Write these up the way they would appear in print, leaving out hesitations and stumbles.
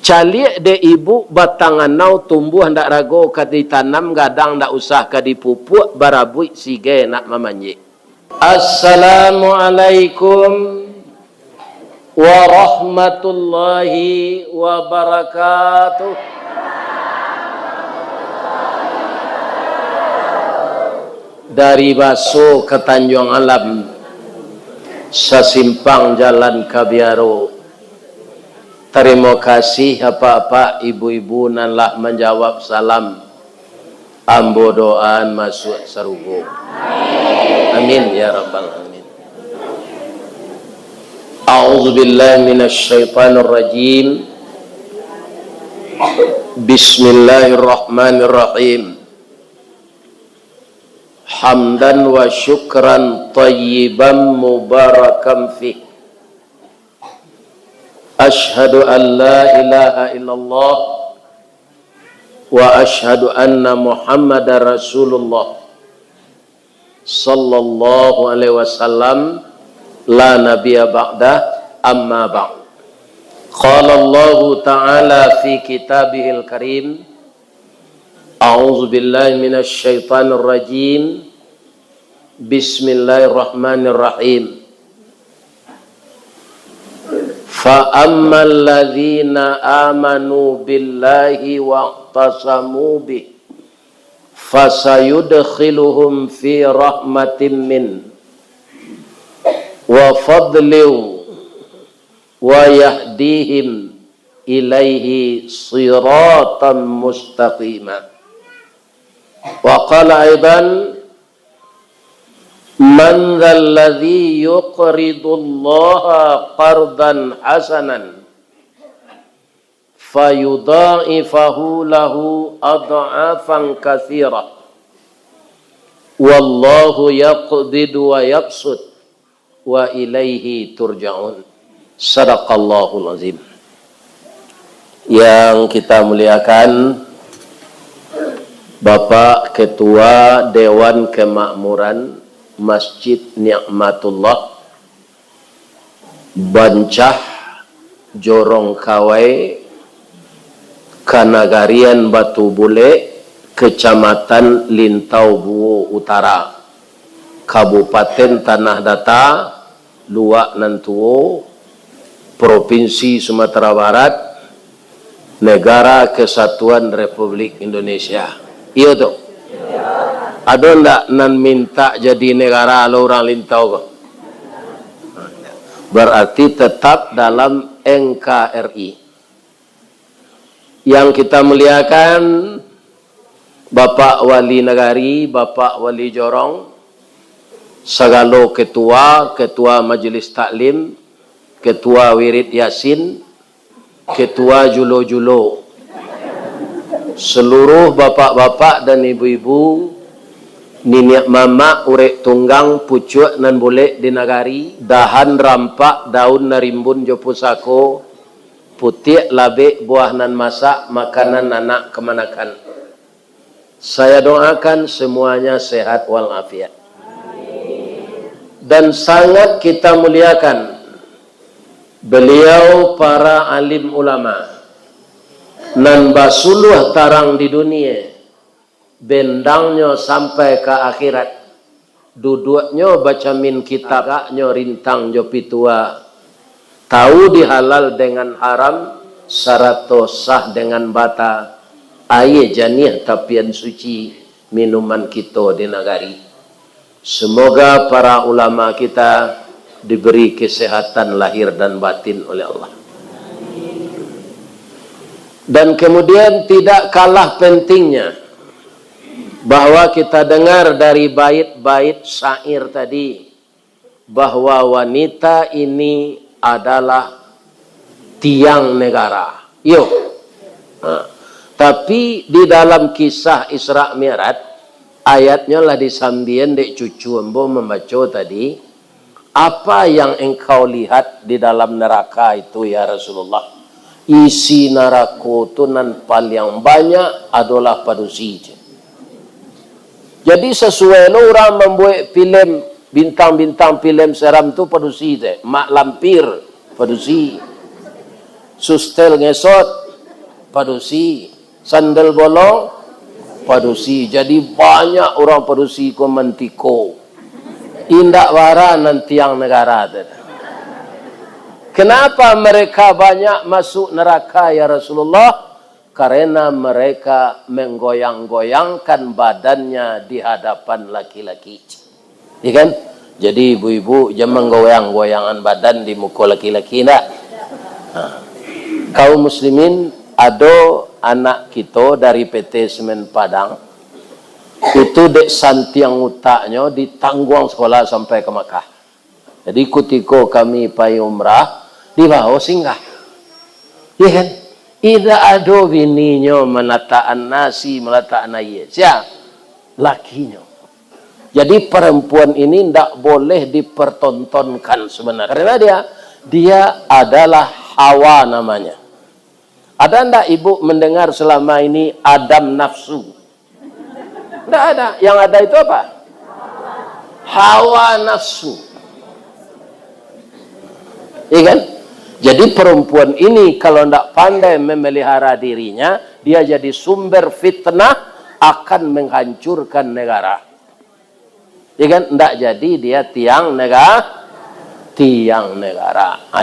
Calik de ibu batangan nau tumbuh ndak rago ka ditanam gadang ndak usah ka dipupuk barabui sige nak mamanyi. Assalamualaikum warahmatullahi wabarakatuh. Dari Baso ke Tanjung Alam, sesimpang jalan Kabiaro. Terima kasih apa-apa ibu-ibu nanlah menjawab salam. Ambo doaan masuk sarugo. Amin ya rabbal alamin. A'udzu billahi minasy syaithanir rajim. Bismillahirrahmanirrahim. Hamdan wa syukran tayyiban mubarakan fih. Ashhadu an la ilaha illallah wa ashhadu anna Muhammadar Rasulullah sallallahu alaihi wasallam la nabiyya ba'da amma ba'd. Qala Allah ta'ala fi kitabihil karim. A'udzu billahi minasy syaithanir rajim. Bismillahirrahmanirrahim. Fa ammal ladzina amanu billahi wa'tasamu bih fasayudkhiluhum fi rahmatin min wa fadlin wa yahdihim ilaihi siratan mustaqima. Wa qala aidan man dzalladzi yuqridullaha qardan hasanan fayudha'ifahu lahu ad'afan katsira wallahu yaqbidu wa yabsut wa ilaihi turja'un. Sadaqallahul azim. Yang kita muliakan Bapak Ketua Dewan Kemakmuran Masjid Nikmatullah Bancah Jorong Kawai Kanagarian Batu Bule Kecamatan Lintau Buo Utara Kabupaten Tanah Data Luak Nantuo Provinsi Sumatera Barat Negara Kesatuan Republik Indonesia. Iya tuh. Ada ndak nan minta jadi negara lo orang Lintau kok? Berarti tetap dalam NKRI. Yang kita muliakan Bapak Wali Negari, Bapak Wali Jorong, segala ketua Majelis Taklim, ketua Wirid Yasin, ketua Julo-Julo, seluruh bapak-bapak dan ibu-ibu, niniak mama urek tunggang pucuk nan boleh di nagari, dahan rampak daun narimbun jo pusako, putih labe buah nan masak makanan anak kemanakan. Saya doakan semuanya sehat walafiat. Dan sangat kita muliakan beliau para alim ulama nan basuluh tarang di dunia, bendangnya sampai ke akhirat, duduknya baca min kitabnya rintang jopi tua, tahu dihalal dengan haram, sarato sah dengan bata, aye janih tapian suci minuman kita di nagari. Semoga para ulama kita diberi kesehatan lahir dan batin oleh Allah. Dan kemudian tidak kalah pentingnya bahwa kita dengar dari bait-bait syair tadi bahwa wanita ini adalah tiang negara. Yuk. Nah, tapi di dalam kisah Isra Mi'raj ayatnya lah disambian dek cucu embo membaca tadi. Apa yang engkau lihat di dalam neraka itu ya Rasulullah? Isi neraka itu nan paling banyak adalah padusi. Jadi sesuai orang membuat film bintang-bintang film seram tu padusi mak lampir padusi, sustel ngesot padusi. Sandal bolong, padusi. Jadi banyak orang padusi ko mentiko. Indak wara nanti yang negara. Kenapa mereka banyak masuk neraka ya Rasulullah? Karena mereka menggoyang-goyangkan badannya di hadapan laki-laki. Ya kan? Jadi ibu-ibu jangan goyang-goyangan badan di muka laki-laki nak. Kaum muslimin, ada anak kita dari PT Semen Padang. Itu dek santiang utaknya ditanggung sekolah sampai ke Makkah. Jadi ketika kami pergi umrah, di bawah singgah. Ya kan? Tidak ada bininya meletakkan nasi, meletakkan air. Siapa? Lakinya. Jadi perempuan ini tidak boleh dipertontonkan sebenarnya. Karena dia adalah Hawa namanya. Ada tidak ibu mendengar selama ini Adam nafsu? Tidak ada. Yang ada itu apa? Hawa nafsu. Iya kan? Jadi perempuan ini kalau tidak pandai memelihara dirinya, dia jadi sumber fitnah, akan menghancurkan negara. Ya kan? Tidak jadi dia tiang negara.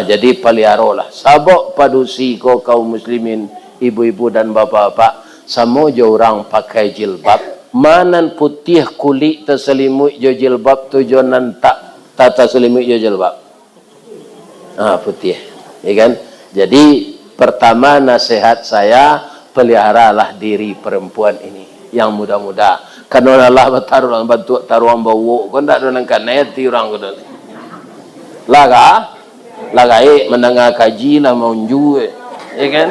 Jadi peliharalah. Sabok padusi ko kaum muslimin, ibu-ibu dan bapak-bapak, semua orang pakai jilbab. Manan putih kulit terselimut jo jilbab tu jonan tak terselimut jo jilbab. Putih. Ya kan? Jadi pertama nasihat saya, peliharalah diri perempuan ini yang muda-muda. Karena Allah bertaruh dalam bentuk taruhan bau, kau tak ada nangkat neti orang kau. Lagai mendengar kaji lah mau jual, ya kan?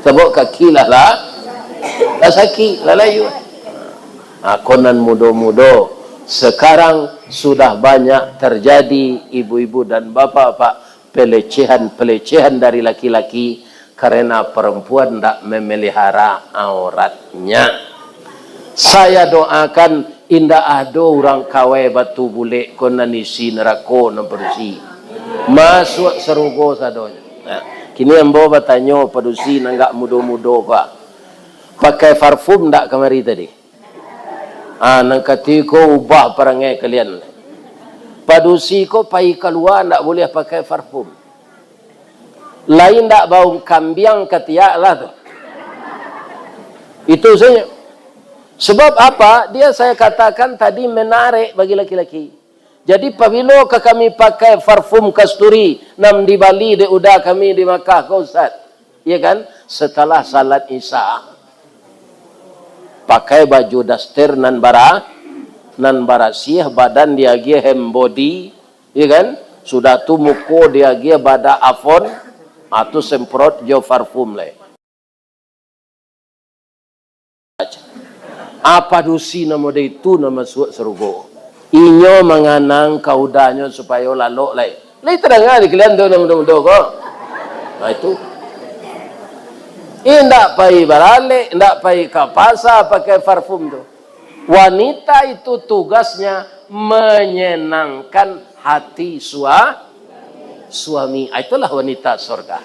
Sebab kaki lah sakit lah layu. Konan muda-muda sekarang sudah banyak terjadi ibu-ibu dan bapak-bapak pelecehan dari laki-laki karena perempuan tidak memelihara auratnya. Saya doakan indah ada orang kawai batu bulik konan isi neraka nan bersih. Masuk serugo sadonya. Kini ambo bertanya padusi nanggak muda-muda pak. Pakai parfum tak kemari tadi? Nang katiko ubah perangai kalian. Padusi ko pai keluar tak boleh pakai parfum. Lain tak bau kambiang ketiak lah tu. Itu saja. Sebab apa? Dia saya katakan tadi menarik bagi laki-laki. Jadi apabila kami pakai parfum kasturi, nam di Bali, di udah kami di Makkah, kau Ustaz. Ya kan? Setelah salat Isya, pakai baju daster nan bara sih badan dia dia hem body, ya kan? Sudah tu muko dia dia bada afon atau semprot jo parfum le. Apa dusi nama dia itu nama suat serugo. Inyo menganang kaudanya supaya lalu le. Le terang di kalian tu nama kok. Nah itu. Indak pai barale, indak pai ke pasar pakai parfum tu. Wanita itu tugasnya menyenangkan hati suami. Itulah wanita surga.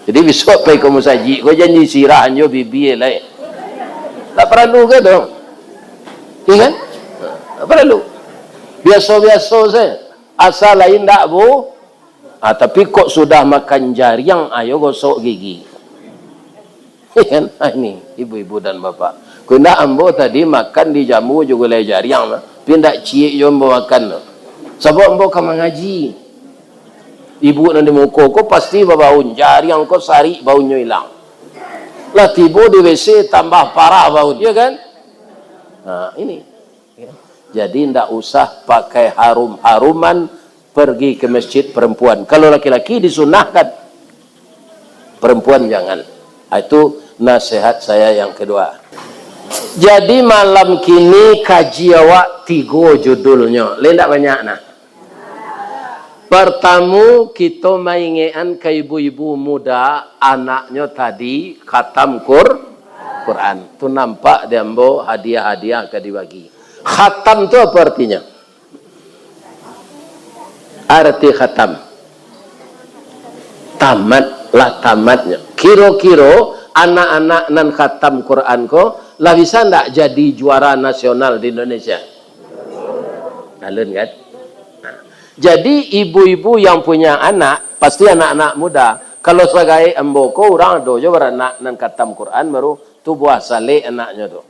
Jadi besok pai ke musaji, kau janji sirah anjo bibi lai. Tak perlu ke dong? Iya kan? Tak perlu. Biasa-biasa saja. Asal lain tak bu. Tapi kok sudah makan jariang, ayo gosok gigi. Iya kan? Ini ibu-ibu dan bapak. Kena ambo tadi makan di jamu juga leh jariang. Pindah ciek jom makan. Sebab ambo kamu ngaji. Ibu nanti muka kau pasti babaun jariang kau sari baunya hilang. Lah tiba di WC tambah parah bau, ya kan? Nah, ini. Jadi tidak usah pakai harum-haruman pergi ke masjid perempuan. Kalau laki-laki disunahkan, perempuan jangan. Itu nasihat saya yang kedua. Jadi malam kini kaji awak 3 judulnya. Lendak banyak nah. Pertama kita maingean ke ibu-ibu muda anaknya tadi khatam Quran. Tu nampak dia ambo hadiah-hadiah ke dibagi. Khatam tu apa artinya? Arti khatam. Tamat lah tamatnya. Kiro-kiro anak-anak nan khatam Quran ko lah bisa ndak jadi juara nasional di Indonesia? Alun kan? Nah, jadi ibu-ibu yang punya anak, pasti anak-anak muda. Kalau sebagai emboko orang dojo beranak nan khatam Quran baru tu buah saleh anaknya tu.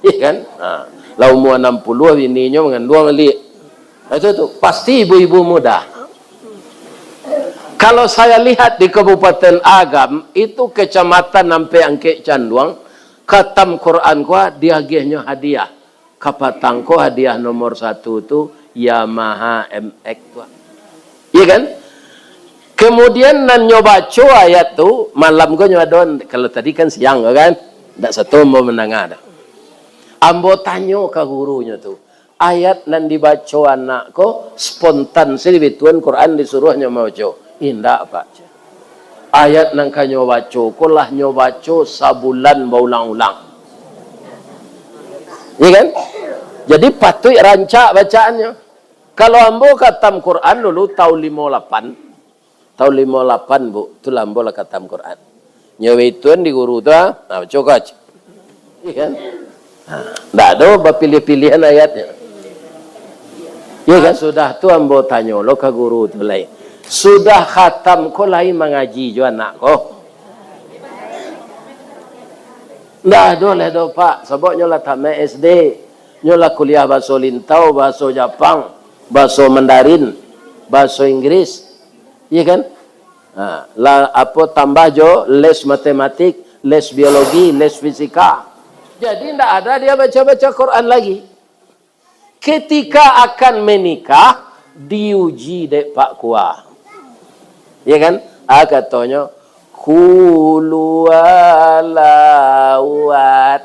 Iya kan? Nah, lah umur 60 bininya mengandung li. Itu tuh pasti ibu-ibu muda. Kalau saya lihat di Kabupaten Agam itu kecamatan sampai Angke Canduang, khatam Quran kuah diagihnya hadiah. Kapatangko hadiah nomor 1 tu Yamaha MX tu. Iya kan? Kemudian nan nyoba ayat tu malam ko nyoba kalau tadi kan siang kan, ndak satu mau menangah dah. Ambo tanyo ke gurunya tu. Ayat nan dibaca anak ko spontan silibituan Quran disuruhnya maca. Indah Pak. Ayat nan ka nyoba ko lah nyoba sabulan baulang-ulang. Iya kan? Jadi patut rancak bacaannya. Kalau ambo khatam Quran dulu tahun 58. Tahun 58 bu, tu lambo lah khatam Quran. Nyawa ituan di guru tu, nah coba. Iya kan? Nggak ada pilih-pilihan ayatnya. Iya kan? Sudah tu ambo tanya lo ke guru tu lain. Sudah khatam ko lain mengaji jo anak ko. Nggak ada lah do pak. Sebab nyola tamat SD, nyola kuliah bahasa Lintau, bahasa Jepang, bahasa Mandarin, bahasa Inggris. Iya kan? Nah, lah apa tambah jo les matematik, les biologi, les fisika. Jadi tidak ada dia baca-baca Quran lagi. Ketika akan menikah diuji dek Pak Kuah. Iya kan? Katanya kulu alawat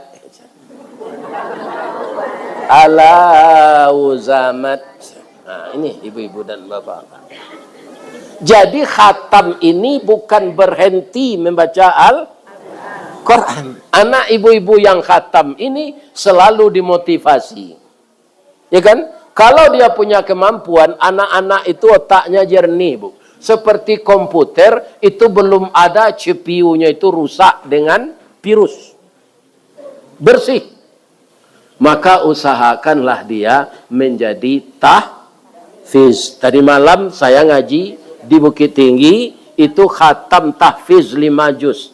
alauzamat. Nah, ini ibu-ibu dan bapak. Jadi khatam ini bukan berhenti membaca Al-Quran. Anak ibu-ibu yang khatam ini selalu dimotivasi. Ya kan? Kalau dia punya kemampuan, anak-anak itu otaknya jernih, Bu. Seperti komputer, itu belum ada CPU-nya itu rusak dengan virus. Bersih. Maka usahakanlah dia menjadi tahfiz. Tadi malam saya ngaji di Bukit Tinggi itu khatam tahfiz 5 juz.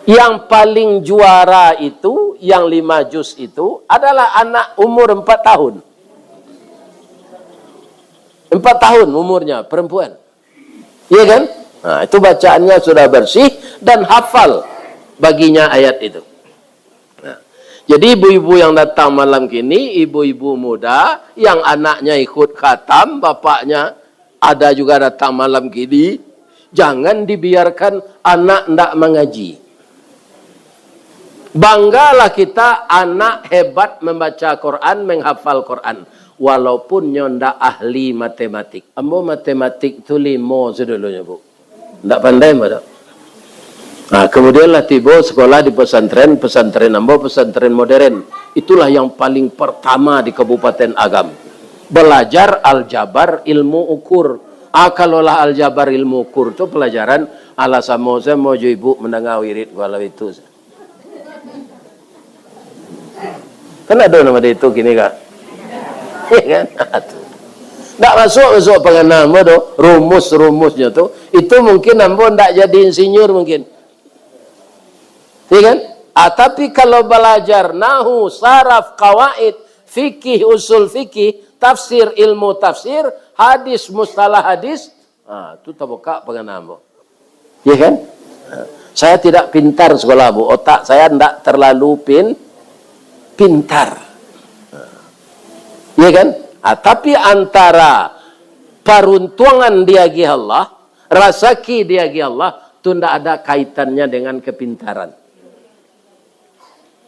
Yang paling juara itu yang 5 juz itu adalah anak umur 4 tahun. 4 tahun umurnya perempuan. Iya kan? Nah, itu bacaannya sudah bersih dan hafal baginya ayat itu. Nah, jadi ibu-ibu yang datang malam kini, ibu-ibu muda yang anaknya ikut khatam, bapaknya ada juga datang malam kini, jangan dibiarkan anak tidak mengaji. Banggalah kita anak hebat membaca Quran, menghafal Quran. Walaupun ndak ahli matematik. Ambo matematik tu 5 sedulunya bu. Ndak pandai mbak. Nah, kemudianlah tiba sekolah di pesantren ambo pesantren modern. Itulah yang paling pertama di Kabupaten Agam. Belajar aljabar ilmu ukur. Kalaulah aljabar ilmu ukur itu pelajaran ala samo saya mau ibu mendengar wirid walau itu. Kan ada nama dia itu gini kak. Kan? Nggak masuk pengenal do rumus-rumusnya tuh itu mungkin ambo ndak jadi insinyur mungkin. Iya kan? Tapi kalau belajar nahu, saraf, qawaid, fikih, usul fikih, tafsir, ilmu tafsir, hadis, mustalah hadis, itu terbuka pengenal ambo. Iya kan? Saya tidak pintar sekolah bu, otak saya ndak terlalu pintar. Ya kan? Tapi antara peruntungan diagi Allah, rasaki diagi Allah, itu tidak ada kaitannya dengan kepintaran.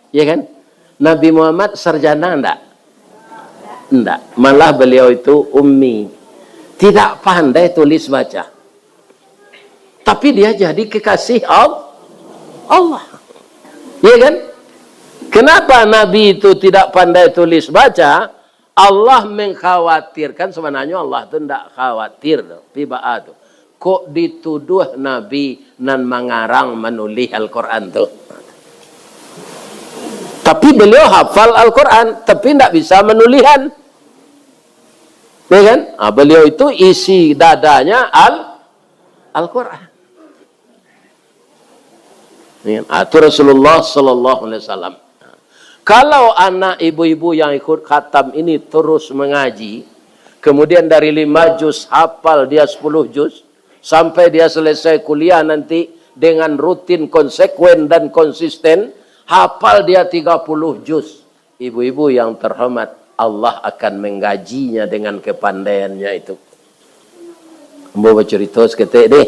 Ya kan? Nabi Muhammad sarjana enggak? Enggak. Malah beliau itu ummi. Tidak pandai tulis baca. Tapi dia jadi kekasih Allah. Ya kan? Kenapa Nabi itu tidak pandai tulis baca? Allah mengkhawatirkan, sebenarnya Allah itu tidak khawatir. kok dituduh Nabi nan mengarang menulis Al-Quran tu. Tapi beliau hafal Al-Quran, tapi tidak bisa menulisan. Ya kan? Beliau itu isi dadanya Al-Quran. Itu Rasulullah Sallallahu Alaihi Wasallam. Kalau anak ibu-ibu yang ikut khatam ini terus mengaji, kemudian dari 5 juz hafal dia 10 juz, sampai dia selesai kuliah nanti dengan rutin, konsekuen dan konsisten, hafal dia 30 juz. Ibu-ibu yang terhormat, Allah akan menggajinya dengan kepandaiannya itu. Mau bercerita seketik deh.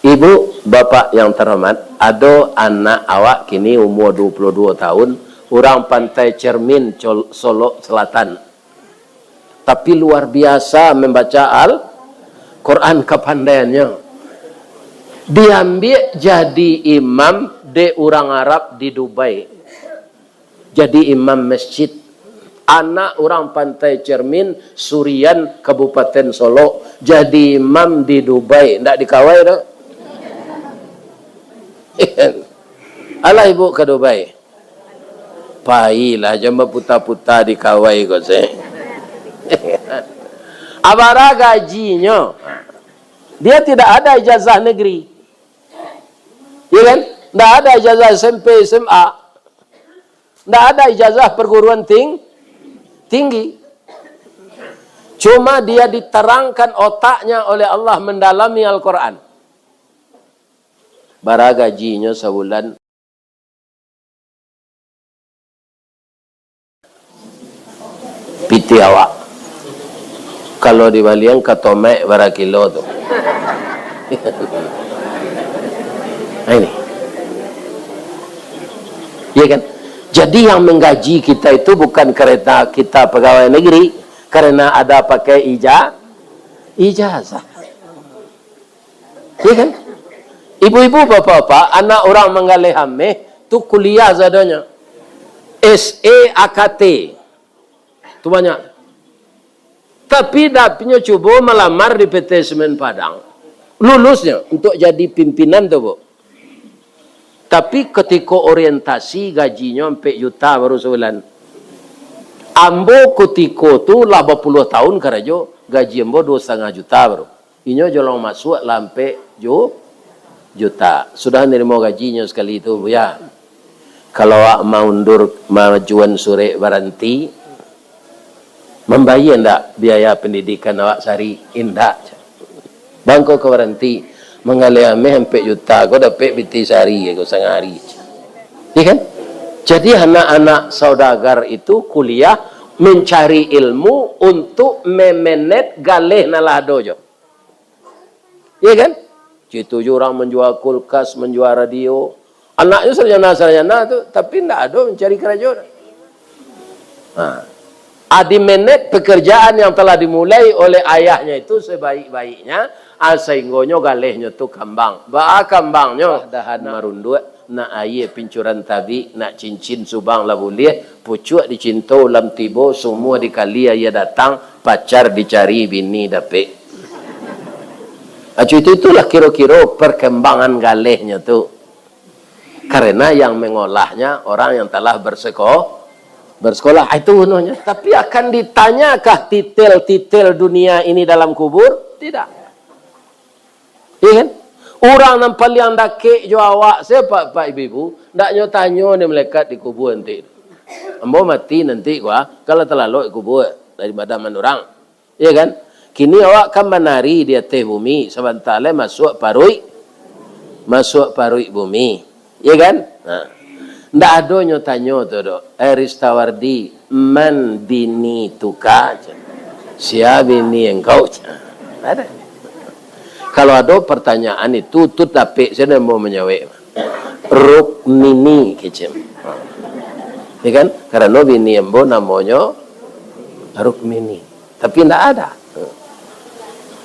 Ibu, bapak yang terhormat, ada anak awak kini umur 22 tahun, orang Pantai Cermin, Solo Selatan. Tapi luar biasa membaca Al-Quran kepandaiannya. Diambil jadi imam di orang Arab di Dubai. Jadi imam masjid. Anak orang Pantai Cermin, Surian, Kabupaten Solo, jadi imam di Dubai. Tidak dikawai dah. Alah ibu ke Dubai. Pailah jamba putar-putar dikawai kau saya. Abara gajinya. Dia tidak ada ijazah negeri. Ya kan? Tidak ada ijazah SMP, SMA. Tidak ada ijazah perguruan tinggi. Cuma dia diterangkan otaknya oleh Allah mendalami Al-Quran. Bara gajinya sebulan piti awak. Kalau dibalian katomek bara kilo tu. Ini. Ya kan? Jadi yang menggaji kita itu bukan karena kita pegawai negeri, karena ada pakai ijazah. Ya kan? Ibu-ibu, bapak-bapak, anak orang menggalih hamil, tu kuliah zadanya. SEAKT. Tu banyak. Tapi dapatnya cuba melamar di PT Semen Padang. Lulusnya untuk jadi pimpinan tu, Bu. Tapi ketika orientasi gajinya 4 juta baru sebulan. Ambo ketika tu 80 tahun kerja, gaji ambo 2,5 juta baru. Inyo jolong masuk lampe juta. Sudah nerima gajinya sekali itu, Bu ya. Kalau awak mau undur majuan sore baranti, membayar ndak biaya pendidikan awak sehari? Indak. Bangko ke baranti, mengalami hampir juta, kau dapat biti sehari, kau sehari. Ya kan? Jadi anak-anak saudagar itu kuliah mencari ilmu untuk memenet galih nalah dojo. Ya kan? Itu orang menjual kulkas, menjual radio. Anaknya sarjana tu, tapi tidak ada mencari kerja. Adi menet pekerjaan yang telah dimulai oleh ayahnya itu sebaik-baiknya, sehingga galehnya tu kambang. Kambangnya dahan marunduk, nak air pincuran tabi, nak cincin subang lah boleh, pucuk dicinta lam tibo, semua dikali ayah datang, pacar dicari, bini dapet. Itulah kira-kira perkembangan galehnya tu. Karena yang mengolahnya orang yang telah bersekolah. Itu unuhnya. Tapi akan ditanyakah titel-titel dunia ini dalam kubur? Tidak. Iya kan? Orang yang paling dakik jo awak, siapa Pak Ibu? Ndaknya tanya ni malaikat di kubur nanti. Ambo mati nanti gua kalau terlalu kubur daripada orang. Iya kan? Kini awak kan menari di atas bumi, sebentar masuk parui bumi, ya kan? Ndak ada nyotanyo tu do. Ristawardi, man bini tuka, siapa bini engkau? Ada. Kalau ada pertanyaan itu, tu tapi saya mau menjawab. Rukmini kecem, ya kan? Karena bini embo namanya Rukmini, tapi ndak ada.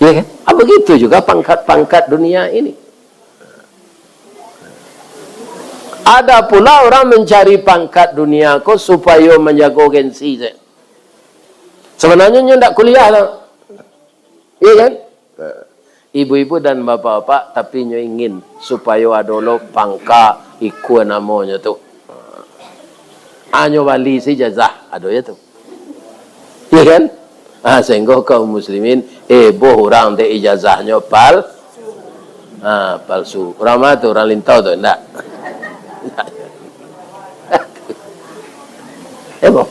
Ya kan? Begitu juga pangkat-pangkat dunia ini. Ada pula orang mencari pangkat dunia kok supaya menjaga gengsi. Sebenarnya dia tidak kuliah lah. Ya kan? Ibu-ibu dan bapak-bapak tapi nyo ingin supaya adolo pangka ikut namanya tu. Anyo wali si jazah ado ya tu. Iya kan? Sehingga kaum muslimin boh orang de ijazahnya palsu. Orang mana tu? Orang lintau tu? Enggak. Boh.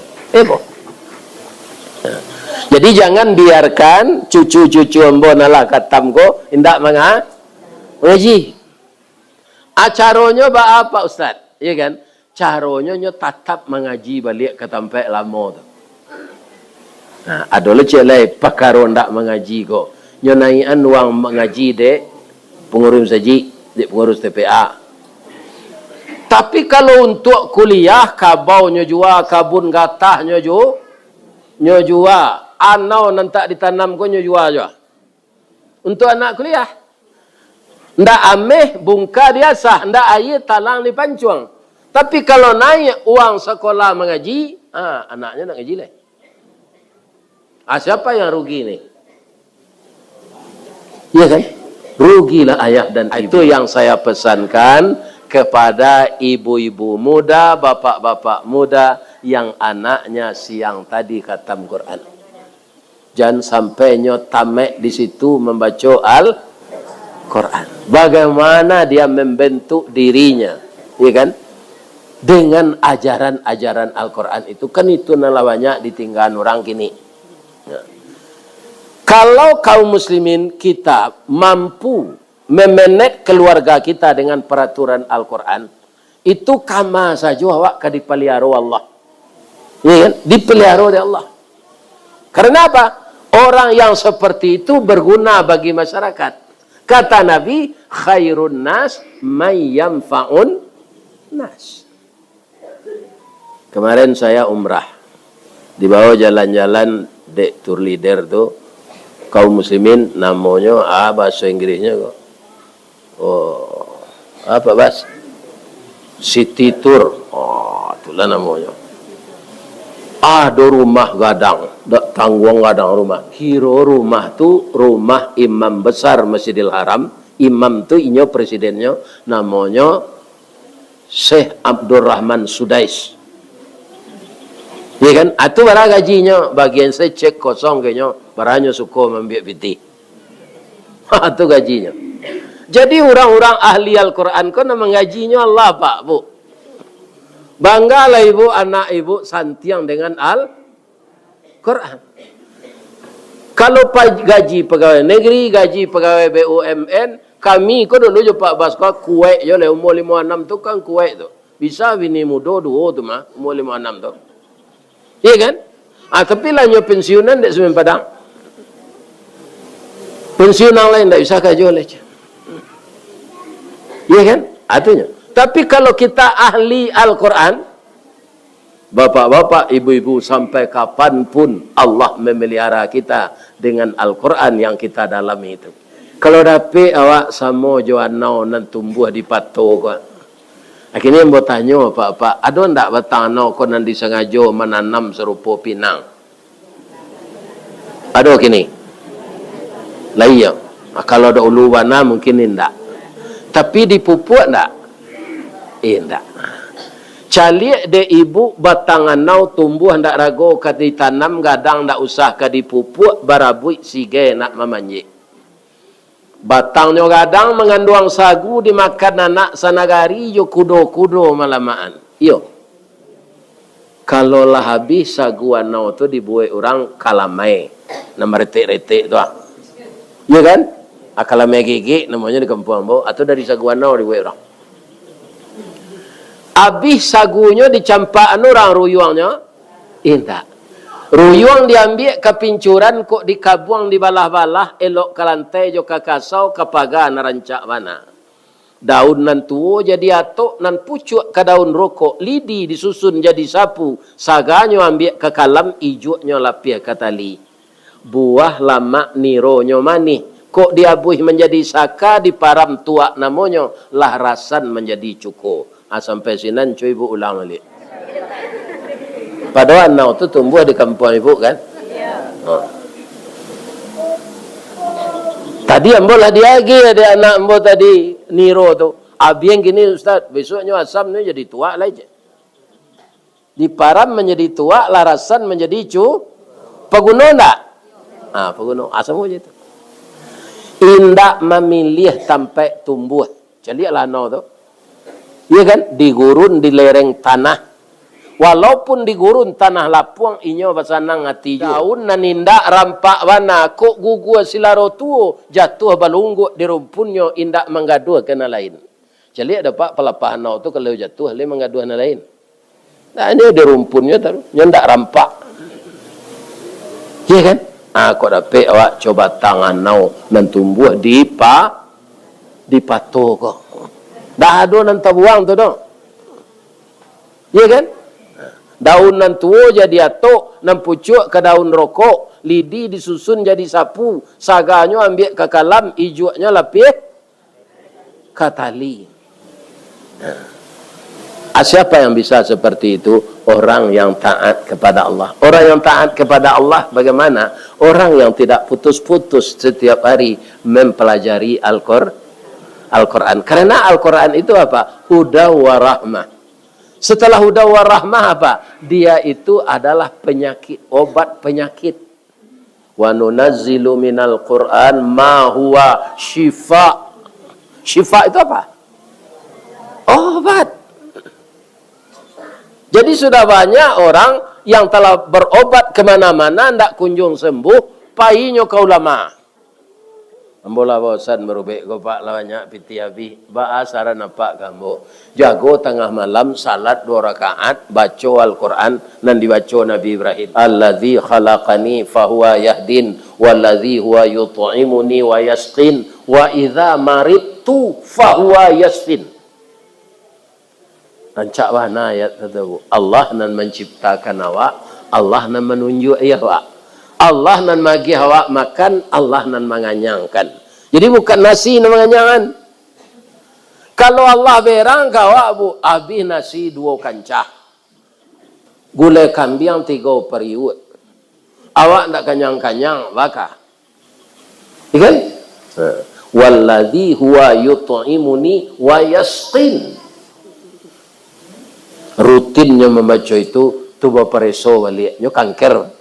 Jadi jangan biarkan cucu-cucu embo nalah katam ko indak mengaji. Acaronyo ba apa Ustaz? Iya kan? Caronyo nyo tatap mengaji balik ke tempat lama tu. Nah, adalah celai pakaro ndak mengaji ko. Nyo naian uang mengaji de pengurus saji, de pengurus TPA. Tapi kalau untuk kuliah kabau nyo jua, kabun gatah nyo jua. Anau nanti ditanam ko nyo jua jua. Untuk anak kuliah. Ndak ameh bungka biasa, ndak air talang di pancuang. Tapi kalau naik uang sekolah mengaji, anaknya nak ngaji lah. Siapa yang rugi ni? Iya kan? Rugilah ayah dan ibu. Itu yang saya pesankan kepada ibu-ibu muda, bapak-bapak muda yang anaknya siang tadi khatam Quran. Jangan sampai nyo tamek di situ membaca Al-Quran. Bagaimana dia membentuk dirinya, ya kan? Dengan ajaran-ajaran Al-Quran itu. Kan itu nalah banyak ditinggalkan orang kini. Ya. Kalau kaum muslimin kita mampu memanage keluarga kita dengan peraturan Al-Quran, itu kama saja awak kadipelihara Allah. Ya kan? Dipelihara oleh Allah. Karena apa? Orang yang seperti itu berguna bagi masyarakat. Kata Nabi, khairun nas may yanfa'un nas. Kemarin saya umrah. Di bawah jalan-jalan dek tour leader tu, kaum muslimin namanya bahasa Inggrisnya kok. Apa bahas? City tour. Itulah namanya. Ada rumah gadang, dak tanggung gadang rumah. Kira rumah tu rumah imam besar Masjidil Haram. Imam tu inyo presidennya namanya Syekh Abdurrahman Sudais. Ya kan? Itu barang gajinya bagian saya cek kosong kayaknya barangnya suka membiak piti. Itu gajinya. Jadi orang-orang ahli Al-Quran kan mengajinya Allah Pak Bu. Banggalah ibu, anak ibu santiang dengan Al-Quran. Kalau gaji pegawai negeri, gaji pegawai BUMN, kami ko dulu jo Pak Basko kuek yo le umur 56 tu kan kuek tu. Bisa bini muda dua tu mah umur 56 tu. Iya kan? Tapi lah nyo pensiunan dek Semen Padang. Pensiun yang lain tak bisa kajo leh. Iya kan? Artinya. Tapi kalau kita ahli Al-Quran, bapak-bapak, ibu-ibu, sampai kapanpun Allah memelihara kita dengan Al-Quran yang kita dalami itu. Kalau dapat awak sama joanau nan tumbuh di pato kau. Akhirnya yang bertanya, Pak, ada ndak bertanau kau nan disengaja menanam serupa pinang? Ada kini? Lain. Kalau ada ulu wana mungkin ndak. Tapi dipupuk ndak? Ndak. Calik de ibu batangan nau tumbuh ndak rago ka ditanam gadang ndak usah ka dipupuk barabui sige nak memanjik. Batangnya gadang mengandung sagu dimakan anak sanagari yo kudo-kudo malamaan. Yo. Kalau lah habis sagu anau tu dibuat orang kalamai. Nama retik-retik tu. Ya kan? Kalamai gigi namanya di kampung Ambo atau dari sagu anau dibuat orang. Habis sagunya dicampakkan orang ruyuangnya. Tidak. Ruyuang diambil ke pincuran kok dikabuang di balah-balah elok ke lantai jo ke kasau ke pagar narancak mana. Daun nan tuo jadi atok nan pucuk ke daun rokok. Lidi disusun jadi sapu. Saganya ambil ke kalam ijuknya lapia ke tali. Buah lama nironyo manih. Kok diabuih menjadi saka di param tuak namanya. Lah rasan menjadi cukup. Sampai sinan cuy ibu ulang balik. Padahal anak tu tumbuh di kampung ibu kan? Ya. Tadi ambo lah diagi ada anak ambo tadi niro tu. Abieng gini Ustaz, besoknya asam ni jadi tua lah je. Diparam menjadi tua, larasan menjadi pegunung tak? Pegunung. Asam aja tu. Indak memilih sampai tumbuh. Jadi lano tu. Iya kan? Di gurun, di lereng tanah. Walaupun di gurun tanah lapuang inyo basanang ati daun nan indak rampak wana kok gugu silaro tuo jatuh balunggu di rumpunyo indak menggaduh kena lain. Jadi ada pak pelapahan nau tu kalau jatuh le menggaduh kena lain. Nah ini di rumpunyo taruh ndak rampak. Iya kan? Kok dapat awak coba tangan nau nan tumbuh di pato kok. Dah ada nan tabuang tu dong. Iya kan? Daun nan tuo jadi atok, nan pucuk ke daun rokok, lidi disusun jadi sapu, saganyo ambil ke kalam, ijuaknya lapih ke tali. Siapa yang bisa seperti itu? Orang yang taat kepada Allah. Orang yang taat kepada Allah bagaimana? Orang yang tidak putus-putus setiap hari mempelajari Al-Quran. Karena Al-Quran itu apa? Huda wa rahmah. Setelah huda wa rahmah apa? Dia itu adalah penyakit, obat penyakit. Wa nunazzilu minal Qur'an ma huwa syifa. Syifa itu apa? Obat. Jadi sudah banyak orang yang telah berobat kemana-mana, tidak kunjung sembuh, pahinyo ke ulama. Ambola bosan merubek ko pak lawannya piti abi ba asaran apa kamu jago tengah malam salat 2 rakaat baca Al-Quran nan dibaca Nabi Ibrahim allazi khalaqani fahuwa yahdin wallazi huwa yut'imuni wa yasqin wa idza maridtu fahuwa yasfin. Rancak mana ayat tersebut? Allah nan menciptakan awak, Allah nan menunjuk awak. Allah nan magi awak makan, Allah nan menganyangkan. Jadi bukan nasi nan menganyangkan. Kalau Allah berang kau abu habis nasi 2 kancah. Gulai kambing 3 periuk. Awak ndak kanyang-kanyang baka. Ikan? Walladzi huwa yut'imuni wa yasqin. Rutinnya membaca itu tubuh pereso balik. Nyo kanker.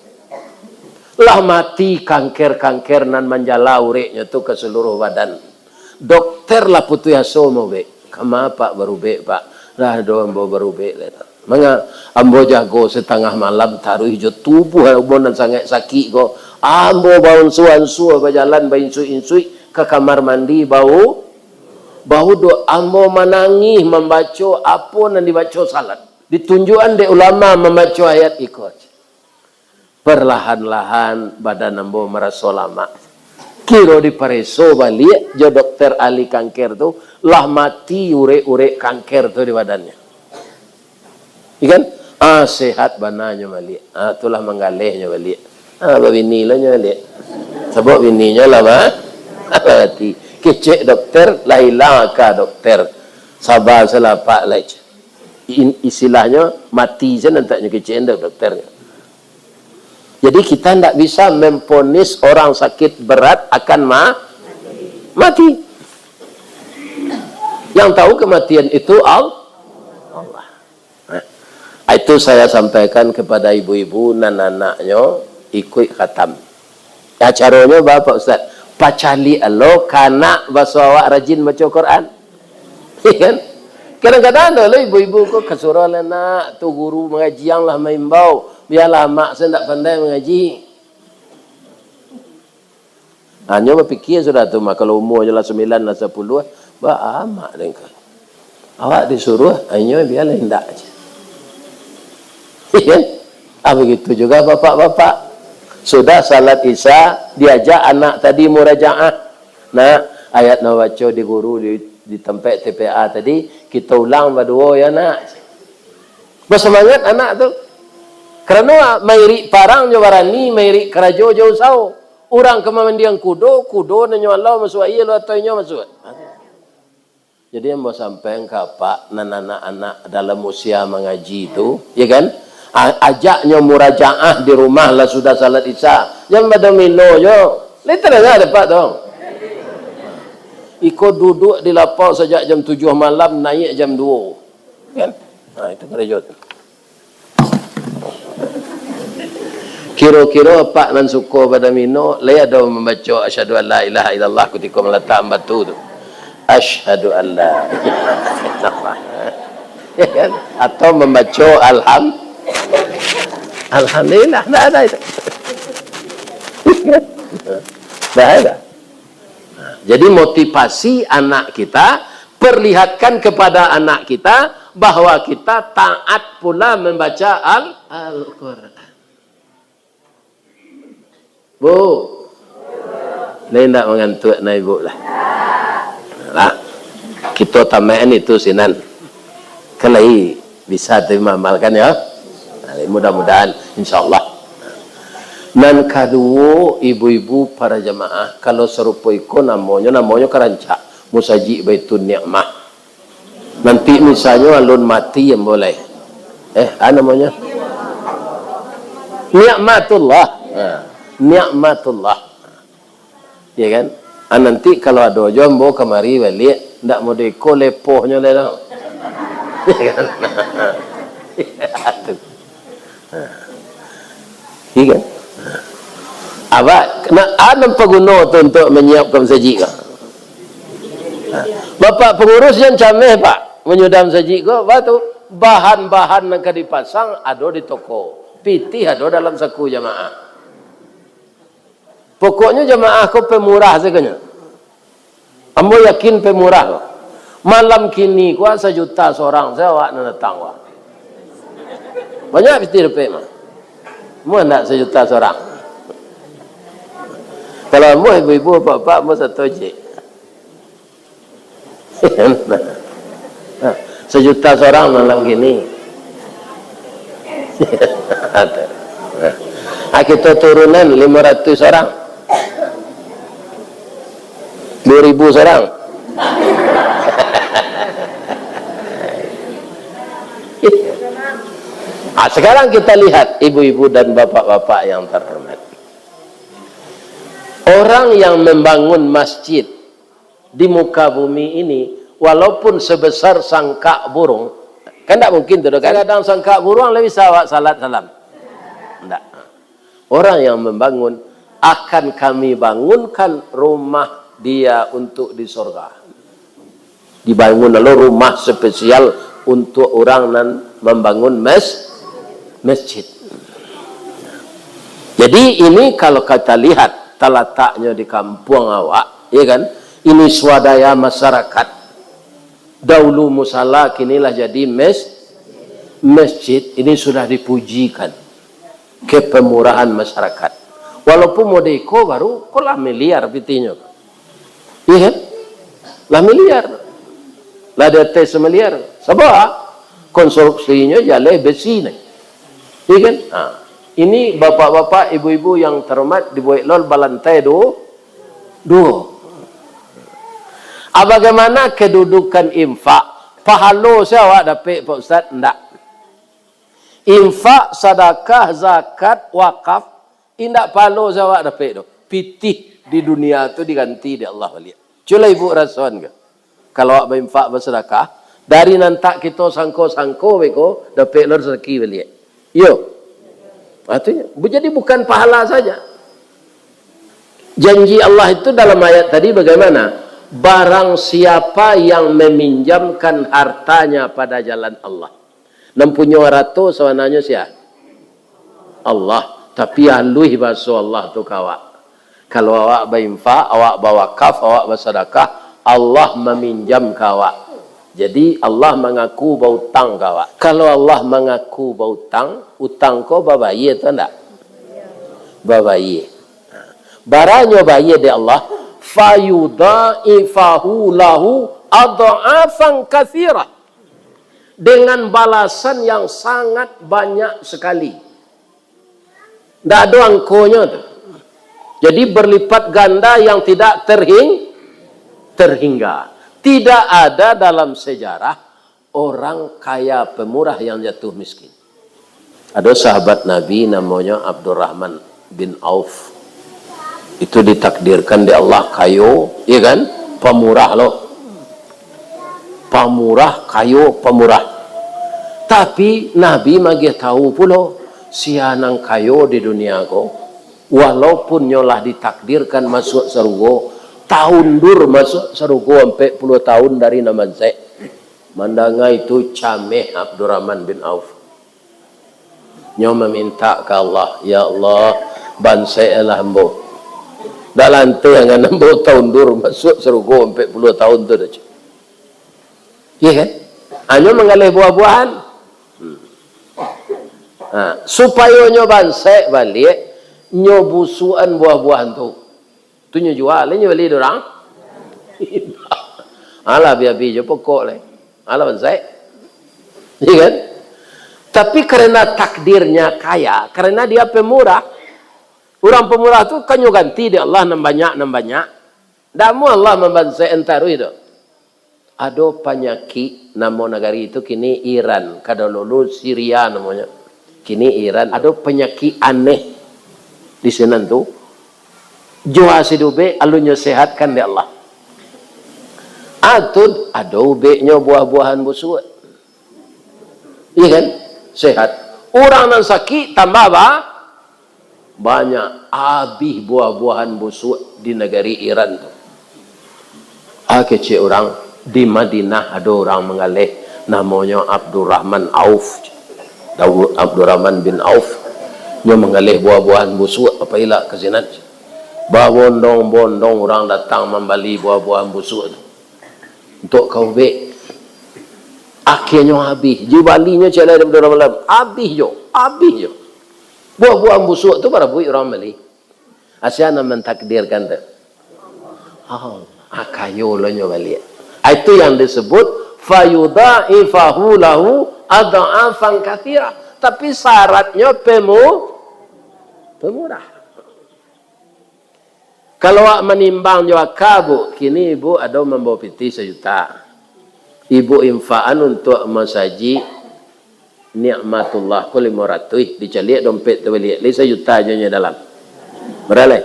Lah mati kanker nan menjala ureknya tu ke seluruh badan. Dokter lah putu yaso mau be. Kama pak baru be pak. Lah do ambo baru be. Manga ambo jago setengah malam taruh hijau tubuh ambo nan sangat sakit ko. Ambo bangun suan-suan berjalan berinsui-insui ke kamar mandi bau do ambo menangis membaca apa nan dibaca salat. Ditunjukan de ulama membaca ayat ikut. Perlahan-lahan badan ambo merasa lama. Kiro di pareso balik, jo dokter ahli kanker tu lah mati urek-urek kanker tu di badannya. Ikan? Sehat bananya balik. Itulah menggalihnya balik. Bini lah balik. Sebab bininya lah mati. Kecek dokter, lah hilang ka dokter. Sabar selapak lah. Istilahnya mati je nantinya kecek dokternya. Jadi kita tidak bisa memponis orang sakit berat akan mati. Yang tahu kematian itu Allah. Itu saya sampaikan kepada ibu-ibu dan anaknya ikut khatam. Ya caranya Bapak Ustaz, pacali alo kanak bahasa awak rajin baca Quran. Kan? Kadang-kadang ada ibu-ibu kok kesuruh nak tu guru mengaji yang lah maimbau. Biarlah mak saya tidak pandai mengaji. Hanya berfikir sudah tu mak kalau umurnya lah 9 lah 10 bah mak dengan awak disuruh hanya biarlah hendak aja. Kan? Begitu juga bapak-bapak. Sudah salat Isya diajak anak tadi murajaah. Nah, ayat nak baca di guru di tempat TPA tadi kita ulang berdua ya nak. Bersemangat anak tu. Kerana mairi parang jo barani, mairi kerajo jo usau. Orang kemandiang kudo nanyo Allah masuk iya lo atau inyo masuk. Jadi yang mau sampai pak anak-anak dalam usia mengaji itu, ya kan? Ajaknya murajaah di rumah lah sudah salat Isya. Yang pada mino yo. Literally ada pak dong. Iko duduk di lapau sejak jam 7 malam, naik jam 2. Kan? Nah, itu kerajaan. Kira-kira pak nan suka pada mino, lay ada membaca asyhadu an la ilaha illallah ketika meletak batu tu. Asyhadu an la ilaha illallah. Kan? Atau membaca alhamdulillah. Tidak ada itu. Tidak ada. Jadi motivasi anak kita, perlihatkan kepada anak kita bahwa kita taat pula membaca Al-Quran. Bu, ini tidak mengantuk na ibu lah. Nah, kita tambahan itu sinan. Kalau bisa dimamalkan ya. Nah, mudah-mudahan insyaAllah. Dan kedua, ibu-ibu para jamaah, kalau serupa iko namanya kerancak musaji baitun ni'mah. Nanti misalnya alun mati yang boleh. Namanya ni'matullah. Ni'matullah. Ya kan? Nanti kalau ada jombo kemari balik, ndak mau deko lepohnya le dah. Ya kan? Iya kan? Apa nak ada pengguna tu untuk menyiapkan saji ke? Bapak pengurus yang cameh pak menyudam saji ke? Batu bahan-bahan yang dipasang ada di toko, pitih ada dalam saku jamaah. Pokoknya jamaah ko pemurah sekanya. Ambo yakin pemurah ko. Malam kini ko 1 juta seorang saya awak nak datang wak. Banyak pitih dapat mah. Mu nak 1 juta seorang. Kalau mu ibu-ibu bapak mu 1 je. 1 juta seorang malam gini. Kita turunan 500 orang. 2.000 seorang. Sekarang kita lihat ibu-ibu dan bapak-bapak yang terhormat. Orang yang membangun masjid di muka bumi ini, walaupun sebesar sangkak burung, kan tidak mungkin tu. Kadang-kadang sangkak burung lebih sawak salat salam. Tidak. Orang yang membangun, akan kami bangunkan rumah dia untuk di surga. Dibangun lalu rumah spesial untuk orang yang membangun masjid. Jadi ini kalau kita lihat terletaknya di kampung awak, ya kan? Ini swadaya masyarakat. Dahulu musala, kinilah jadi masjid. Ini sudah dipujikan kepemurahan masyarakat. Walaupun modeko baru, kok lah miliar pitinya. Iya kan? Lah miliar. Lah DT semiliar. Sebab konstruksinya jalan besi nih. Iya kan? Nah, ini bapak-bapak, ibu-ibu yang terhormat dibuat lol balantai dua. Bagaimana kedudukan infak? Pahala saya awak dapat Pak Ustaz? Tidak. Infak, sedekah, zakat, wakaf, indak pahala saya awak dapat tu. Pitih di dunia tu diganti di Allah wali. Cula ibu rasakan ke? Kalau awak berinfak bersedekah, dari nantak kita sangko-sangko beko dapat lor rezeki wali. Yo. Artinya, jadi bukan pahala saja. Janji Allah itu dalam ayat tadi bagaimana? Barang siapa yang meminjamkan hartanya pada jalan Allah. Nampunya rato sebenarnya siapa? Allah. Tapi alui bahasa Allah tu kawak. Kalau awak berinfak, awak bawakaf, awak bersedekah, Allah meminjam kawak. Jadi Allah mengaku berhutang kawak. Kalau Allah mengaku berhutang, utang kau babayi atau enggak? Babayi. Baranya bayi di Allah, fayudaifahu lahu adha'afan katsira. Dengan balasan yang sangat banyak sekali. Tidak ada angkonya tu. Jadi berlipat ganda yang tidak terhingga. Tidak ada dalam sejarah orang kaya pemurah yang jatuh miskin. Ada sahabat Nabi namanya Abdurrahman bin Auf. Itu ditakdirkan di Allah kayo, ya kan? pemurah loh. Pemurah, kayu pemurah. Tapi Nabi magi tahu pula sianang kayu di dunia ko, walaupun nyolah ditakdirkan masuk surga, tahun dur masuk surga sampai 10 tahun dari naman saya. Mandanga itu Cameh Abdurrahman bin Auf. Nyo meminta ke Allah, ya Allah, bansai lah hamba. Dah lantai yang hamba tahun dur masuk surga sampai 10 tahun tu dah. Ya kan? Hanya mengalih buah-buahan. Supaya nyo bansai balik, nyo busuan buah-buahan tu. Tu nyo jual, nyo beli dorang. Alah biar-biar je pokok lah. Alah bansai. Ya kan? Tapi karena takdirnya kaya, karena dia pemurah, orang pemurah tu kan nyo ganti dia Allah nam banyak. Damu Allah membansai entaru itu. Ada penyakit nama negara itu kini Iran, kadalulu Syria namanya. Kini Iran ada penyakit aneh di sana tu. Jua sidube alunyo sehatkan dia Allah. Atud ada ubeknya buah-buahan busuk. Iya kan? Sehat. Orang yang sakit tambah apa? Banyak habis buah-buahan busuk di negeri Iran tu. Kecil orang di Madinah ada orang mengalih namanya Abdurrahman Auf. Abdurrahman bin Auf. Dia mengalih buah-buahan busuk apa ilah ke sini. Bondong-bondong orang datang membeli buah-buahan busuk tu. Untuk kau bek. Akhirnya habis. Jibalinya celai daripada malam. Habis jo. Buah-buahan busuk tu para buik orang beli. Asyana mentakdirkan tu. Kayu lo nyo balik. Itu yang disebut fayudha'ifahu lahu adha'afan katsira. Tapi syaratnya pemurah. Kalau menimbang jawab kabu, kini ibu ada membawa piti 1 juta. Ibu infaan untuk masaji nikmatullah ku 500 dicalik dompet tu balik. 1 juta aja nya dalam. Berapa?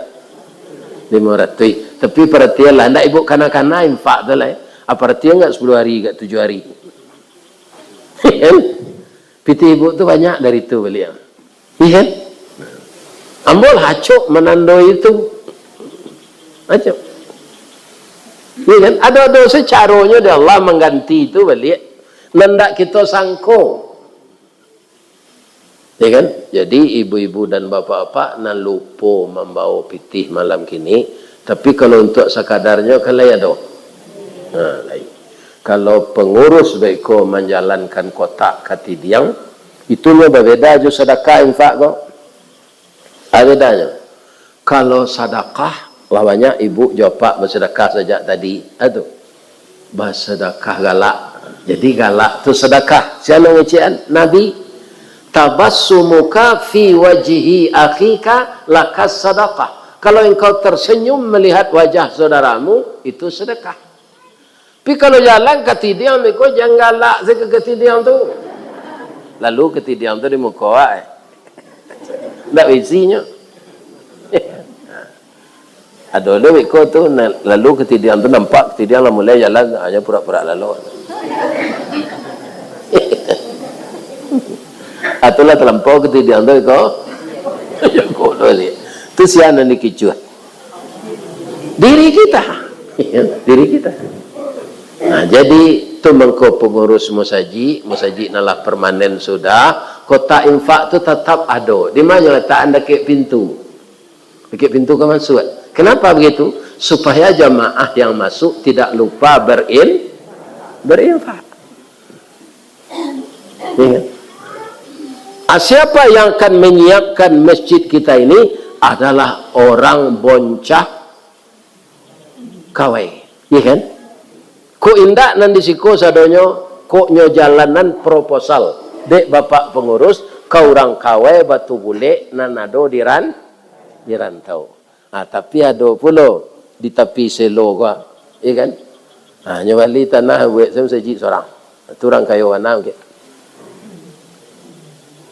500. Tapi perhatianlah, hendak ibu kanak-kanak infak tu lah. Perhatian enggak 10 hari, enggak 7 hari. Piti ibu tu banyak dari tu beliau. Iya. Ambol hacuk menandoi itu. Hacuk. Iya kan? Ada secaranya dia Allah mengganti itu balik. Nendak kita sangko. Ya kan? Jadi ibu-ibu dan bapak-bapak nan lupa membawa pitih malam kini. Tapi kalau untuk sekadarnya kalau ya doh. Lain. Kalau pengurus baiko menjalankan kotak katidiang, itunya berbeda jo sedekah infak kok. Ada bedanya. Kalau sedekah lawannya ibu jawab bersedekah sejak tadi. Aduh. Bersedekah galak. Jadi galak tu sedekah. Siapa ngecian? Nabi. Tabassumuka fi wajhi akhika lakas sedekah. Kalau engkau tersenyum melihat wajah saudaramu, itu sedekah. Tapi kalau jalan ketidiang, engkau jangan galak ke ketidiang tu. Lalu ketidiang tu di muka. Tak isinya. Ada lu ikut tu lalu ketidian tu nampak ketidian lah mulai jalan hanya pura-pura lalu. Atulah terlampau ketidian tu ikut. Ya kau ni. Tu siapa ni kicuan? Diri kita. Nah, jadi tu mengko pengurus musaji nalah permanen sudah. Kota infak tu tetap ada. Di mana letak anda ke pintu? Dekat pintu ke masuk. Kenapa begitu? Supaya jamaah yang masuk tidak lupa berinfak. Ya. Siapa yang akan menyiapkan masjid kita ini adalah orang boncah kawai. Ya kan? Ko indak nan disiko sadonyo, ko nyo jalanan proposal. Dek bapak pengurus, kau orang kawai batu bule nan ado dirantau. Tapi ada pula di tepi selo gua, ya kan? Nyawali tanah buat saya saji seorang. Itu orang kayu warna okay.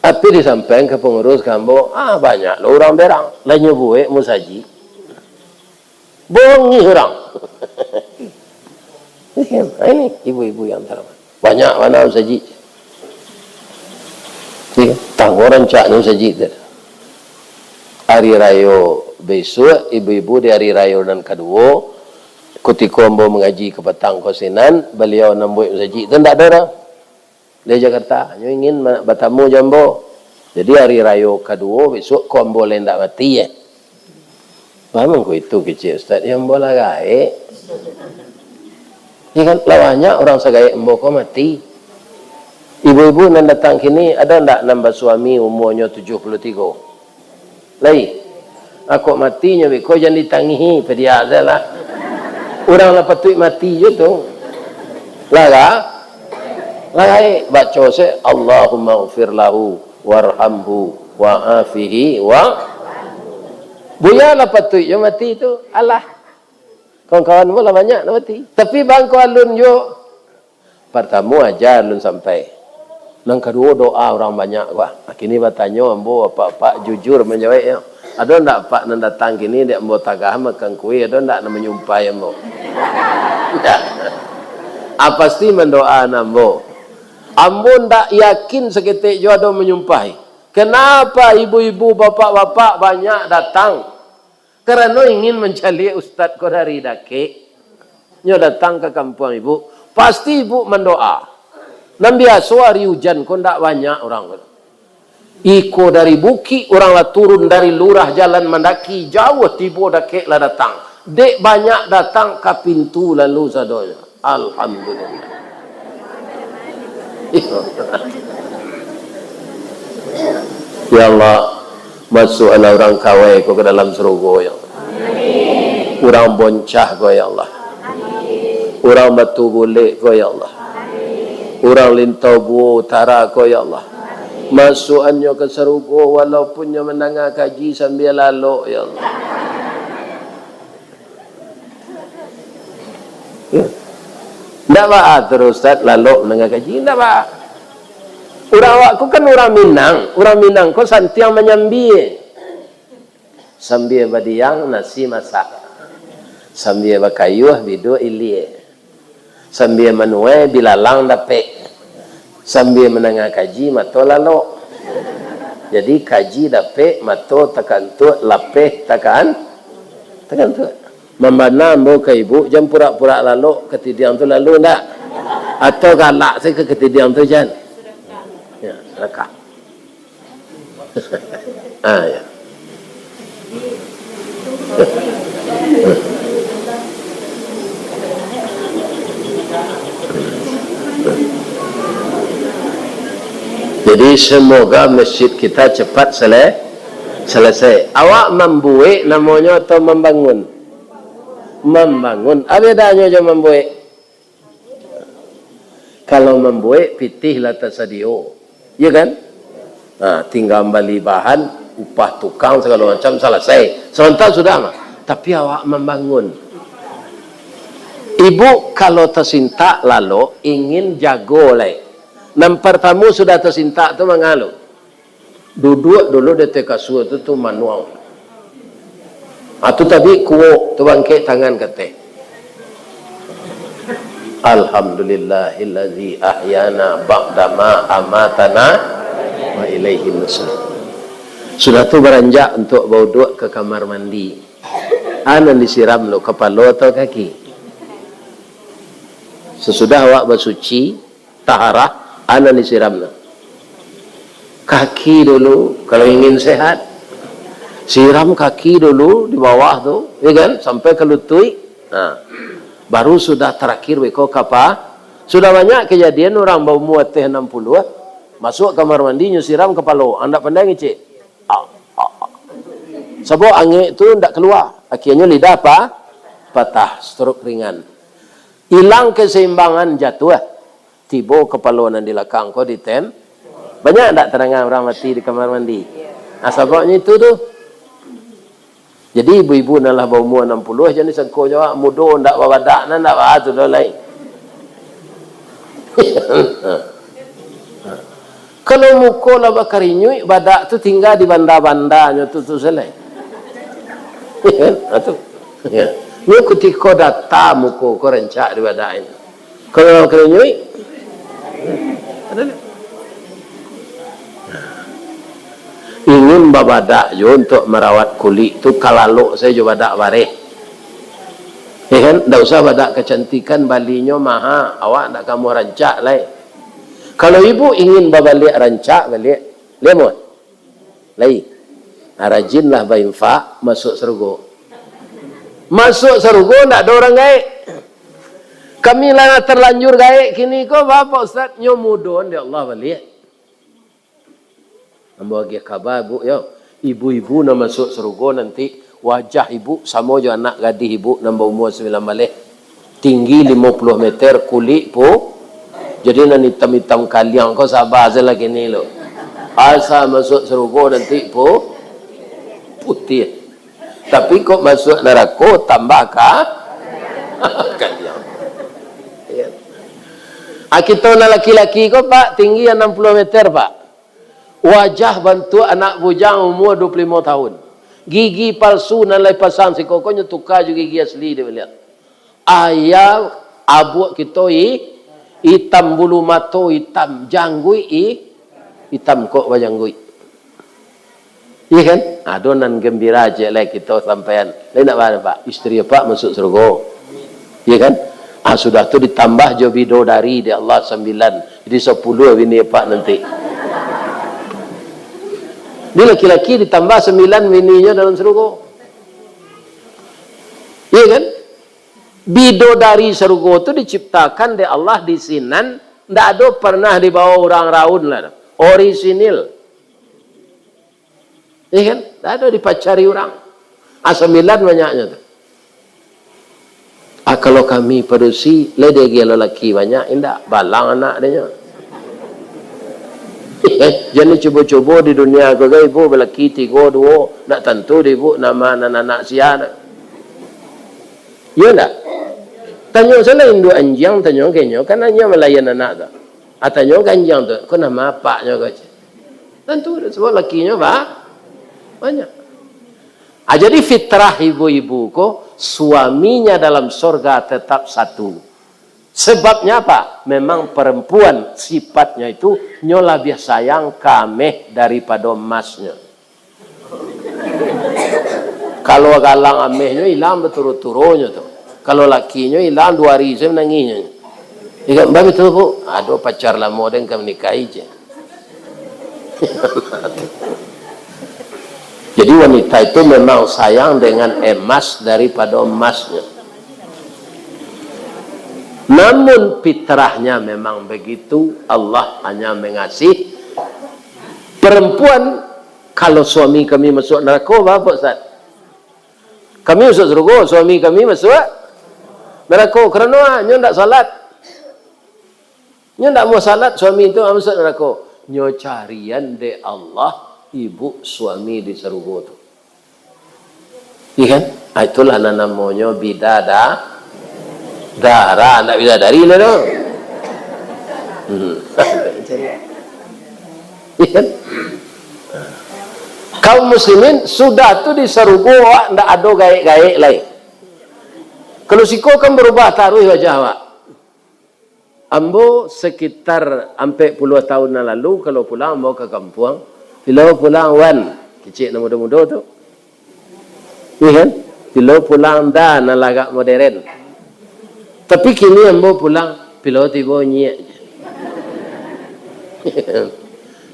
Tapi disampaikan ke pengurus kambo, banyak lo orang berang, lainnya buat musaji. Bongi orang. Ini ibu-ibu yang terhormat. Banyak mana saji. Tang orang cak ni saji. Hari raya besok, ibu-ibu di hari raya dan kedua, ketika ambo mengaji ke petang kosinan, beliau nambuh saji. Itu tak ada dah. Dari Jakarta, nyo ingin bertamu jambo. Jadi hari raya kedua besok kombo lain tak mati ya. Memang ko itu kecil ustaz yang bola gaek. Ya kan lawannya orang sagaya embo ko mati. Ibu-ibu nan datang kini ada ndak nambah suami umurnya 73. Lai. Aku matinya ko jangan ditangihi pedia lah. Orang lah patut mati je tu. Laga. Lagai baca se Allahumma ighfir lahu warhamhu wa'afihi wa buya lah patut je mati tu. Allah. Kawan-kawan pun lah banyak nak mati. Tapi bangku alun je. Pertama aja alun sampai. Yang kedua doa orang banyak. Wah, kini bertanya ambo apa-apa jujur menjawab ya. Ada ndak pak nan datang kini dia ambo tagah makan kuih, ada ndak nak menyumpai ambo. Pasti mendoa ambo. Ambo ndak yakin seketik je ada menyumpai. Kenapa ibu-ibu bapak-bapak banyak datang? Karena ingin mencari ustaz ko dari dake. Nyo datang ke kampung ibu. Pasti ibu mendoa. Dan biasa hari hujan ko ndak banyak orang. Iko dari buki, orang lah turun dari lurah jalan mendaki. Jauh tiba dake lah datang. Dek banyak datang ke pintu lalu sadonya. Alhamdulillah. Ya Allah, masuklah orang kawai ko ke dalam surga ya Allah. Amin. Orang boncah ko ya Allah. Amin. Orang batu golek ko ya Allah. Amin. Orang lintau buah utara ko ya Allah. Amin. Masukannya ke surga walaupun nya mendengar kaji sambil lalu ya Allah. Tidak apa terus Ustaz lalu mendengar kaji. Tidak apa. Orang aku kan orang Minang. Orang Minang kau santiang menyambi. Sambil badiang nasi masak. Sambil bakayuh bidu ilie. Sambil menuai bilalang dapet. Sambil mendengar kaji mato lalu. Jadi kaji dapet mato tekan tu lapeh tekan tu. Membana ambo ke ibu jam pura-pura lalu ketidian tu lalu ndak atau galak saya ke ketidian tu jan ya sedekah. Ya jadi semoga masjid kita cepat selesai. Awak membuat namanya atau membangun? Membangun. Apa bedanya je membuat? Kalau membuat pitihlah tersedio. Ya kan? Tinggal beli bahan, upah tukang segala macam selesai. Sebentar sudah mah. Tapi awak membangun. Ibu kalau tersinta lalu ingin jago lagi. Nampak tamu sudah tersinta tu mengalu. Duduk dulu di kasur tu manual. Itu tadi kuat tu bangkit tangan kata. Alhamdulillahillazi ahyana ba'dama amatana wa ilaihi nusyur. Sudah tu beranjak untuk bawa ke kamar mandi. Anan disiram lo kepala atau kaki. Sesudah awak bersuci, taharah, anan disiram lo. Kaki dulu kalau ingin sehat. Siram kaki dulu di bawah tu, ya kan? Sampai ke lutut. Baru sudah terakhir weko kapa. Sudah banyak kejadian orang bau muat teh 60 masuk kamar mandi siram kepala. Anda pandai ngecek. Sebab angin itu tidak keluar. Akhirnya lidah apa? Patah, stroke ringan. Hilang keseimbangan jatuh. Tiba kepala nan di belakang kau ditem. Banyak tak terangan orang mati di kamar mandi. Sebabnya itu tu. Jadi ibu-ibu nalah bau umur 60 jadi sengko jawab mudo ndak badak nan ndak bah tu dah lain. Kalau muko lah bakarinyui badak tu tinggal di banda-bandanya tu selesai. Atu. Ya. Ni ketika datang muko ko rencak di badak ini. Kalau kena nyui, ada tak? Ingin babadak je untuk merawat kulit tu kalaluk saya juga badak bareh. Ya kan? Tak usah badak kecantikan balinya maha, awak nak kamu rancak lah. Kalau ibu ingin babalik rancak balik, lemon. Lai. Rajinlah bainfa masuk surga. Masuk surga tak ada orang gaik. Kami lah terlanjur gaik kini ko bapa ustaz nyomudon dia Allah balik. Ambo bagi khabar bu yo. Ibu-ibu nak masuk surga nanti wajah ibu sama je anak gadis ibu nambah umur 9 balik. Tinggi 50 meter, kulit po. Jadi nak hitam-hitam kaliang kau sabar saja lagi ni lo. Asal masuk surga nanti po putih. Tapi kok masuk neraka tambah kaliang. Ya. Kita nak laki-laki kau pak tinggi 60 meter pak. Wajah bantu anak bujang umur 25 tahun. Gigi palsu nalai pasang si kokonya tukar juga gigi asli dia lihat. Ayah abu kita hitam bulu mata hitam janggui hitam kok janggui. Iya kan? Adonan gembira je lah kita sampean. Lain nak mana pak? Isteri pak masuk surga. Iya kan? Sudah tu ditambah je bidodari di Allah 9. Jadi 10 bini pak nanti. Dia laki-laki ditambah 9 bininya dalam surga. Iya kan? Bidodari surga itu diciptakan di Allah di sinan. Tidak ada pernah dibawa orang raun lah. Orisinil. Iya kan? Tidak ada dipacari orang. 9 banyaknya tu. Kalau kami padusi, ledegi lelaki banyak. Indah. Balang anak dia. Jadi cuba-cuba di dunia aku ke ibu belaki 3, 2 nak tentu di ibu nama anak-anak siapa. Ya tak? Tanya selain dua anjing tanya kayaknya kan hanya melayan anak tu. Tanya anjing tu, kau nama apanya kau? Tentu sebab lakinya banyak. Jadi fitrah ibu-ibu ko suaminya dalam surga tetap satu. Sebabnya apa? Memang perempuan sifatnya itu nyola lebih sayang kameh daripada emasnya. Kalau galang amehnya hilang betul-betulnya tu. Kalau lakinya hilang 2 hari saya menangisnya. Ikan babi tu bu, aduh pacar lama dan kami nikahi je. Jadi wanita itu memang sayang dengan emas daripada emasnya. Namun fitrahnya memang begitu. Allah hanya mengasihi perempuan. Kalau suami kami masuk neraka, apa Ustaz? Kami masuk surga, suami kami masuk neraka. Kerana nyo tak salat. Nyo tak mau salat, suami itu masuk neraka. Nyo carian de Allah, ibu suami di surga tu. Iya kan? Itulah namanya bidadari. Darah nak bisa dari lah tu. Kaum muslimin sudah tu di surga ndak ada gaik-gaik lain. Kalau siko kan berubah taruh wajah awak. Ambo sekitar 40 tahun lalu kalau pulang mau ke kampung, bila pulang wan kecil muda-muda tu. Iya kan? Bila pulang dah nalagak modern. Tapi kini ambo pulang pilot ibu nyek.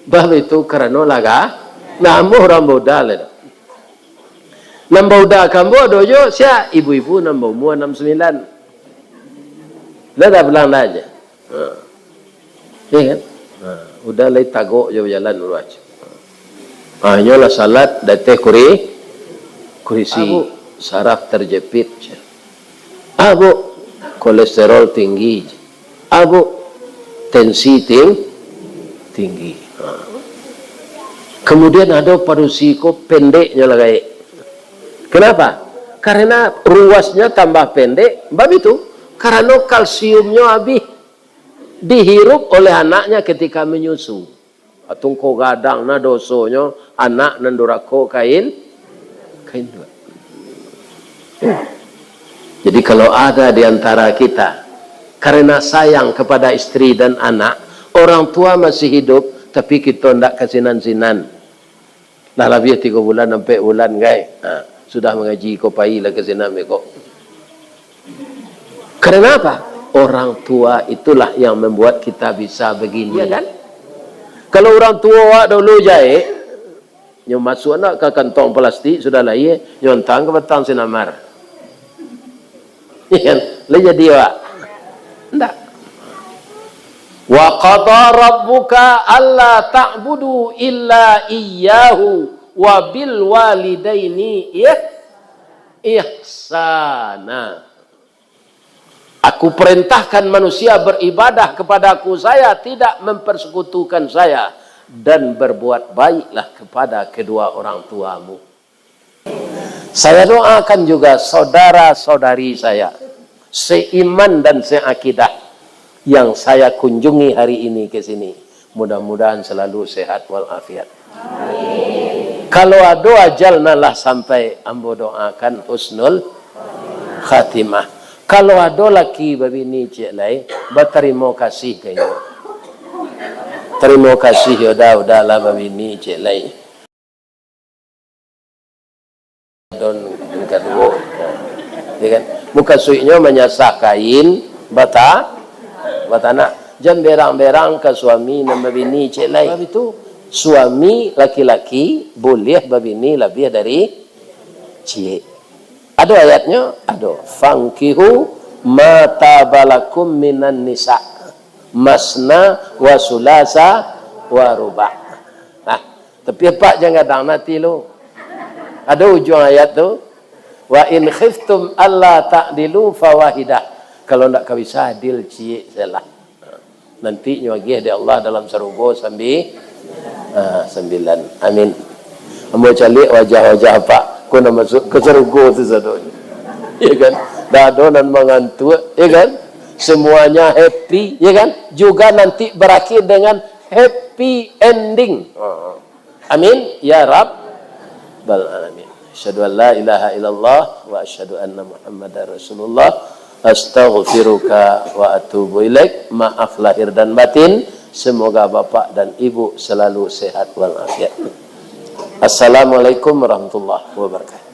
Bab itu kerana laga, nambo orang boda le. Nambo boda kambo dojo sia ibu-ibu nambo umur 69. Dah pulang dah aja. Iya kan? Udah lagi tagok je berjalan dulu aja. Nyolah salat date kurisi saraf terjepit. Bu kolesterol tinggi, tensi tinggi. Kemudian ada parusiko pendeknya lagi. Kenapa? Karena ruasnya tambah pendek. Bab itu karena kalsiumnya habis dihirup oleh anaknya ketika menyusu. Atungko gadang na dosonya anak nandurako kain dua. Jadi kalau ada di antara kita karena sayang kepada istri dan anak, orang tua masih hidup, tapi kita tidak kasinan-sinan. Dah lebih 3 bulan sampai bulan, guys. Sudah mengaji kopai lah kasinan kok. Karena apa? Orang tua itulah yang membuat kita bisa begini, ya kan? Kalau orang tua dulu jahit, yang masuk anak ke kantong plastik, sudah lah ya, nyontang ke batang sinamar. Ya kan? Lah jadi wak. Tidak. Wa qada rabbuka alla ta'budu illa iyyahu wa bil walidaini ihsana. Aku perintahkan manusia beribadah kepadaku, saya tidak mempersekutukan saya, dan berbuat baiklah kepada kedua orang tuamu. Saya doakan juga saudara-saudari saya seiman dan seakidah yang saya kunjungi hari ini ke sini. Mudah-mudahan selalu sehat walafiat. Kalau ada ajal nalah sampai, ambo doakan husnul khatimah. Kalau ada laki babini cik lai, berterima kasih kayaknya. Terima kasih, udahlah babini cik lai. Don kedua, ya kan? Muka suinya menyasah kain, batana. Jangan berang-berang ke suami dan babini cik lai. Sebab itu suami laki-laki boleh babini lebih dari cik. Ada ayatnya, ada. Fankihu mata balakum minan nisa masna wa sulasa wa ruba'. Nah, tapi pak jangan datang nanti lo. Ada ujung ayat tu. Wa in khiftum alla ta'dilu fawahidah. Kalau tak bisa adil cik salah. Nanti nyuagih di Allah dalam surga sambil 9. Amin. Ambo calik wajah-wajah pak. Kau nak masuk ke surga tu satu. Ya kan? Dah ada dan mengantuk, ya kan? Semuanya happy, ya kan? Juga nanti berakhir dengan happy ending. Amin ya rabbal alamin. Asyhadu an la ilaha illallah wa asyhadu anna Muhammadar Rasulullah. Astaghfiruka wa atubu ilaik. Maaf lahir dan batin. Semoga bapak dan ibu selalu sehat walafiat. Assalamualaikum warahmatullahi wabarakatuh.